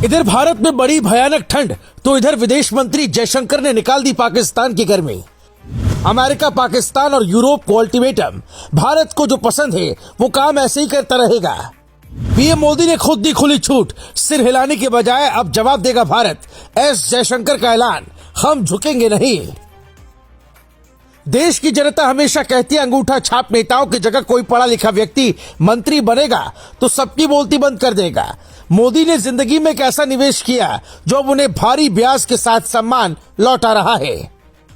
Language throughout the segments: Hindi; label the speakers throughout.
Speaker 1: इधर भारत में बड़ी भयानक ठंड तो इधर विदेश मंत्री जयशंकर ने निकाल दी पाकिस्तान की गर्मी। अमेरिका, पाकिस्तान और यूरोप को अल्टीमेटम, भारत को जो पसंद है वो काम ऐसे ही करता रहेगा। पीएम मोदी ने खुद दी खुली छूट, सिर हिलाने के बजाय अब जवाब देगा भारत। एस जयशंकर का ऐलान, हम झुकेंगे नहीं। देश की जनता हमेशा कहती है अंगूठा छाप नेताओं की जगह कोई पढ़ा लिखा व्यक्ति मंत्री बनेगा तो सबकी बोलती बंद कर देगा। मोदी ने जिंदगी में एक ऐसा निवेश किया जो अब उन्हें भारी ब्याज के साथ सम्मान लौटा रहा है।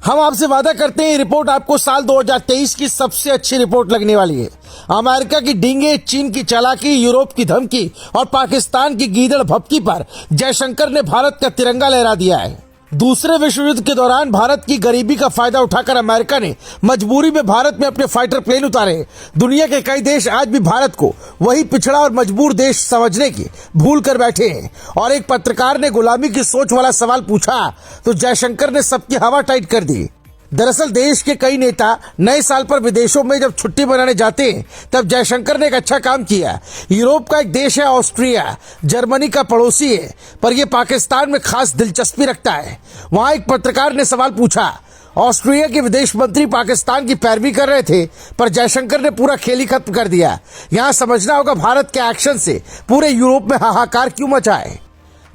Speaker 1: हम आपसे वादा करते हैं ये रिपोर्ट आपको साल 2023 की सबसे अच्छी रिपोर्ट लगने वाली है। अमेरिका की डींगे, चीन की चालाकी, यूरोप की धमकी और पाकिस्तान की गीदड़ भपकी पर जयशंकर ने भारत का तिरंगा लहरा दिया है। दूसरे विश्व युद्ध के दौरान भारत की गरीबी का फायदा उठाकर अमेरिका ने मजबूरी में भारत में अपने फाइटर प्लेन उतारे। दुनिया के कई देश आज भी भारत को वही पिछड़ा और मजबूर देश समझने की भूल कर बैठे हैं। और एक पत्रकार ने गुलामी की सोच वाला सवाल पूछा तो जयशंकर ने सबकी हवा टाइट कर दी। दरअसल देश के कई नेता नए साल पर विदेशों में जब छुट्टी मनाने जाते हैं तब जयशंकर ने एक अच्छा काम किया। यूरोप का एक देश है ऑस्ट्रिया, जर्मनी का पड़ोसी है, पर यह पाकिस्तान में खास दिलचस्पी रखता है। वहां एक पत्रकार ने सवाल पूछा। ऑस्ट्रिया के विदेश मंत्री पाकिस्तान की पैरवी कर रहे थे, पर जयशंकर ने पूरा खेल ही खत्म कर दिया। यहां समझना होगा भारत के एक्शन से पूरे यूरोप में हाहाकार क्यों मचा है।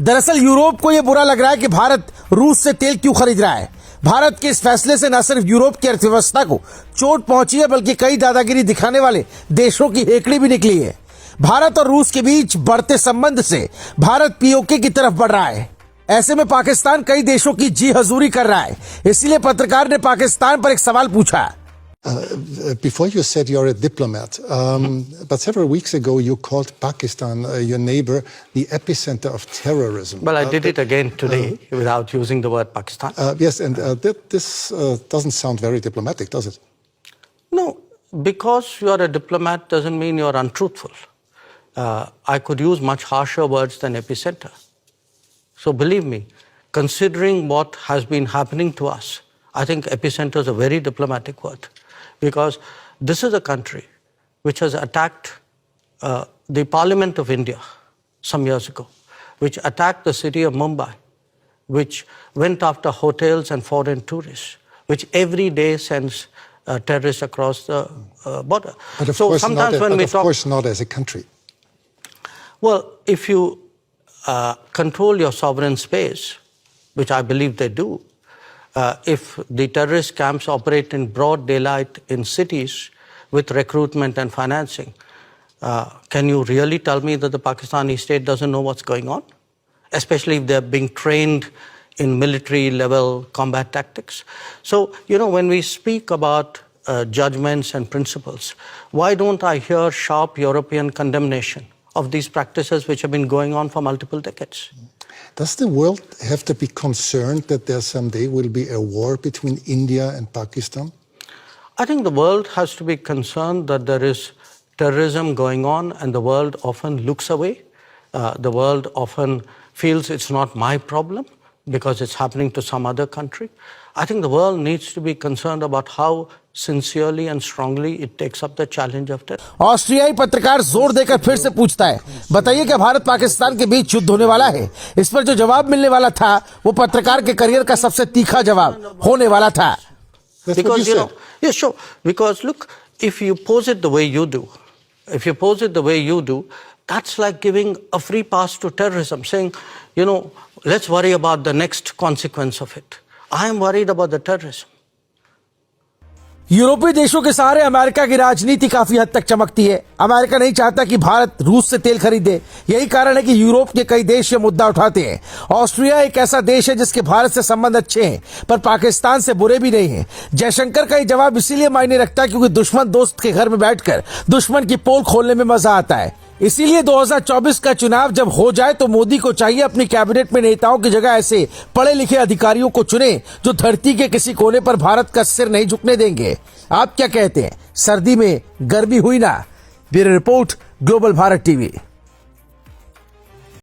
Speaker 1: दरअसल यूरोप को यह बुरा लग रहा है कि भारत रूस से तेल क्यों खरीद रहा है। भारत के इस फैसले से न सिर्फ यूरोप की अर्थव्यवस्था को चोट पहुंची है, बल्कि कई दादागिरी दिखाने वाले देशों की हेकड़ी भी निकली है। भारत और रूस के बीच बढ़ते संबंध से भारत पीओके की तरफ बढ़ रहा है। ऐसे में पाकिस्तान कई देशों की जी हजूरी कर रहा है। इसलिए पत्रकार ने पाकिस्तान पर एक सवाल पूछा।
Speaker 2: Before you said you're a diplomat, but several weeks ago you called Pakistan, your neighbor, the epicenter of terrorism.
Speaker 3: Well, I did it again today without using the word Pakistan.
Speaker 2: Yes, and this doesn't sound very diplomatic, does it?
Speaker 3: No, because you are a diplomat doesn't mean you're untruthful. I could use much harsher words than epicenter. So believe me, considering what has been happening to us, I think epicenter is a very diplomatic word. Because this is a country which has attacked the Parliament of India some years ago, which attacked the city of Mumbai, which went after hotels and foreign tourists, which every day sends terrorists across the border.
Speaker 2: But of
Speaker 3: so
Speaker 2: course
Speaker 3: sometimes when we talk,
Speaker 2: of course not as a country.
Speaker 3: Well, if you control your sovereign space, which I believe they do, if the terrorist camps operate in broad daylight in cities with recruitment and financing, can you really tell me that the Pakistani state doesn't know what's going on? Especially if they're being trained in military level combat tactics. So, when we speak about judgments and principles, why don't I hear sharp European condemnation of these practices which have been going on for multiple decades?
Speaker 2: Does the world have to be concerned that there someday will be a war between India and Pakistan?
Speaker 3: I think the world has to be concerned that there is terrorism going on and the world often looks away. The world often feels it's not my problem because it's happening to some other country. I think the world needs to be concerned about how sincerely and strongly it takes up the challenge of terror.
Speaker 1: ऑस्ट्रियाई पत्रकार जोर देकर फिर से पूछता है, बताइए क्या भारत पाकिस्तान के बीच युद्ध होने वाला है। इस पर जो जवाब मिलने वाला था वो पत्रकार के करियर का सबसे तीखा जवाब होने वाला था।
Speaker 3: Because yeah, sure. Because look, if you pose it the way you do, that's like giving a free pass to terrorism, saying, let's worry about the next consequence of it. I am worried about the terrorism.
Speaker 1: यूरोपीय देशों के सहारे अमेरिका की राजनीति काफी हद तक चमकती है। अमेरिका नहीं चाहता कि भारत रूस से तेल खरीदे। यही कारण है कि यूरोप के कई देश ये मुद्दा उठाते हैं। ऑस्ट्रिया एक ऐसा देश है जिसके भारत से संबंध अच्छे हैं, पर पाकिस्तान से बुरे भी नहीं हैं। जयशंकर का ये जवाब इसीलिए मायने रखता है क्योंकि दुश्मन दोस्त के घर में बैठकर दुश्मन की पोल खोलने में मजा आता है। इसीलिए 2024 का चुनाव जब हो जाए तो मोदी को चाहिए अपनी कैबिनेट में नेताओं की जगह ऐसे पढ़े लिखे अधिकारियों को चुने जो धरती के किसी कोने पर भारत का सिर नहीं झुकने देंगे। आप क्या कहते हैं? सर्दी में गर्मी हुई ना? Bureau report, global Bharat TV.